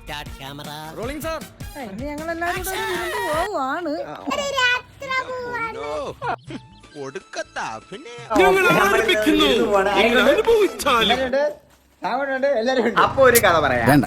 Start camera rolling sir. ഇനി ഞങ്ങളെല്ലാരും കൂടെ ഒരു വിരുന്ന് പോവാണ്. ഞങ്ങൾ ആരംഭിക്കുന്നു. നിങ്ങൾ അനുഭവിച്ചാലും അപ്പൊ ഒരു കഥ പറയാം. വേണ്ട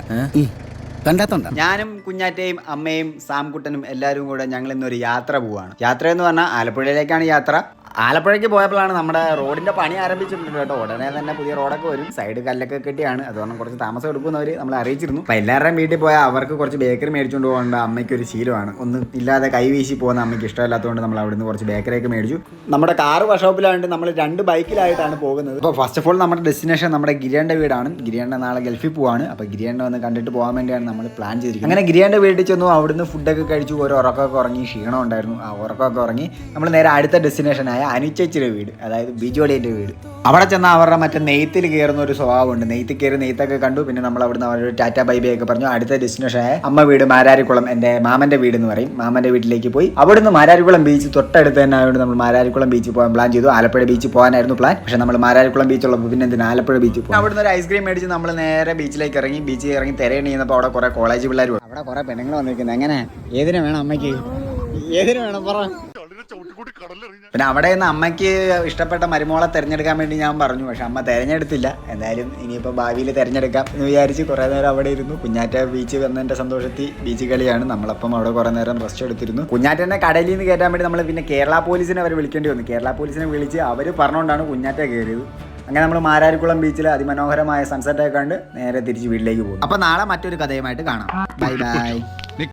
കണ്ടാത്തോണ്ട ഞാനും കുഞ്ഞാറ്റയും അമ്മയും സാംകുട്ടനും എല്ലാവരും കൂടെ ഞങ്ങൾ ഇന്നൊരു യാത്ര പോവാണ്. യാത്ര എന്ന് പറഞ്ഞാൽ ആലപ്പുഴയിലേക്കാണ് യാത്ര. ആലപ്പുഴയ്ക്ക് പോയപ്പോഴാണ് നമ്മുടെ റോഡിന്റെ പണി ആരംഭിച്ചിട്ടുണ്ട് കേട്ടോ. ഉടനെ തന്നെ പുതിയ റോഡൊക്കെ വരും. സൈഡ് കല്ലൊക്കെ കെട്ടിയാണ്, അതുകൊണ്ട് കുറച്ച് താമസം എടുക്കുന്നവർ നമ്മൾ അറിയിച്ചിരുന്നു. അപ്പൊ എല്ലാവരുടെയും വീട്ടിൽ പോയാൽ അവർക്ക് കുറച്ച് ബേക്കറി മേടിച്ചുകൊണ്ട് പോകേണ്ട അമ്മയ്ക്ക് ഒരു ശീലമാണ്. ഒന്നും ഇല്ലാതെ കൈവീശി പോകുന്ന അമ്മയ്ക്ക് ഇഷ്ടമല്ലാത്തതുകൊണ്ട് നമ്മൾ അവിടുന്ന് കുറച്ച് ബേക്കറിയൊക്കെ മേടിച്ചു. നമ്മുടെ കാറ് വർക്ക്ഷോപ്പിലായിട്ട് നമ്മൾ 2 ബൈക്കിലായിട്ടാണ് പോകുന്നത്. അപ്പോൾ ഫസ്റ്റ് ഓഫ് ഓൾ നമ്മുടെ ഡെസ്റ്റിനേഷൻ നമ്മുടെ ഗിരിയന്റെ വീടാണ്. ഗിരിയന്റെ നാളെ ഗൾഫിൽ പോവാണ്. അപ്പോൾ ഗിരിയന്റെ വന്ന് കണ്ടിട്ട് പോകാൻ വേണ്ടിയാണ് നമ്മൾ പ്ലാൻ ചെയ്തിരിക്കുന്നത്. അങ്ങനെ ഗിരിയന്റെ വീട്ടിൽ ചെന്നു. അവിടുന്ന് ഫുഡൊക്കെ കഴിച്ചു. ഒരു ഉറക്കമൊക്കെ ഉറങ്ങി, ക്ഷീണം ഉണ്ടായിരുന്നു. ആ ഉറക്കമൊക്കെ ഉറങ്ങി നമ്മൾ നേരെ അടുത്ത ഡെസ്റ്റിനേഷനായ അനുചേച്ചിയുടെ വീട്, അതായത് ബിജോളിയുടെ വീട്. അവിടെ ചെന്നാൽ അവരുടെ മറ്റേ നെയ്ത്തിൽ കയറുന്ന ഒരു സ്വഭാവമുണ്ട്. നെയ്ത്തിൽ കയറി നെയ്ത്തൊക്കെ കണ്ടു. പിന്നെ നമ്മൾ അവിടുന്ന് അവരുടെ ടാറ്റ ബൈ ബൈ ഒക്കെ പറഞ്ഞു. അടുത്ത ഡെസ്റ്റിനേഷനായ അമ്മ വീട് മാരാരിക്കുളം, എൻ്റെ മാമൻ്റെ വീട് എന്ന് പറയും. മാമൻ്റെ വീട്ടിലേക്ക് പോയി. അവിടുന്ന് മാരാരിക്കുളം ബീച്ച് തൊട്ടടുത്ത് തന്നെ ആയതുകൊണ്ട് നമ്മൾ മാരാരിക്കുളം ബീച്ചിൽ പോകാൻ പ്ലാൻ ചെയ്തു. ആലപ്പുഴ ബീച്ചിൽ പോകാനായിരുന്നു പ്ലാൻ. പക്ഷെ നമ്മൾ മാരാരിക്കുളം ബീച്ചുള്ളപ്പോൾ പിന്നെ എന്തിനാ ആലപ്പുഴ ബീച്ചിൽ പോകും. അവിടുന്ന് ഒരു ഐസ്ക്രീം മേടിച്ച് നമ്മൾ നേരെ ബീച്ചിലേക്ക് ഇറങ്ങി. ബീച്ചിൽ ഇറങ്ങി തിരയണി ചെയ്യുന്നപ്പോൾ അവിടെ കുറെ കോളേജ് പിള്ളേർ, അവിടെ കുറെ പെണ്ണുങ്ങൾ വന്നിരിക്കുന്നത്. എങ്ങനെ ഏതിനെ വേണം അമ്മയ്ക്ക്, ഏതിനെ വേണം പറ. പിന്നെ അവിടെ നിന്ന് അമ്മയ്ക്ക് ഇഷ്ടപ്പെട്ട മരുമോളെ തിരഞ്ഞെടുക്കാൻ വേണ്ടി ഞാൻ പറഞ്ഞു. പക്ഷെ അമ്മ തിരഞ്ഞെടുത്തില്ല. എന്തായാലും ഇനിയിപ്പോൾ ഭാവിയിൽ തിരഞ്ഞെടുക്കാം എന്ന് വിചാരിച്ച് കുറേ നേരം അവിടെ ഇരുന്നു. കുഞ്ഞാറ്റ ബീച്ച് വന്നതിൻ്റെ സന്തോഷത്തിൽ ബീച്ച് കളിയാണ്. നമ്മളപ്പം അവിടെ കുറേ നേരം റെസ്റ്റ് എടുത്തിരുന്നു. കുഞ്ഞാറ്റനെ കടലിൽ നിന്ന് കയറ്റാൻ വേണ്ടി നമ്മൾ പിന്നെ കേരള പോലീസിനെ അവർ വിളിക്കേണ്ടി വന്നു. കേരള പോലീസിനെ വിളിച്ച് അവർ പറഞ്ഞുകൊണ്ടാണ് കുഞ്ഞാറ്റ കയറിയത്. അങ്ങനെ നമ്മൾ മാരാരിക്കുളം ബീച്ചിൽ അതിമനോഹരമായ സൺസെറ്റൊക്കെ കണ്ട് നേരെ തിരിച്ച് വീട്ടിലേക്ക് പോകും. അപ്പോൾ നാളെ മറ്റൊരു കഥയുമായിട്ട് കാണാം. Bye bye.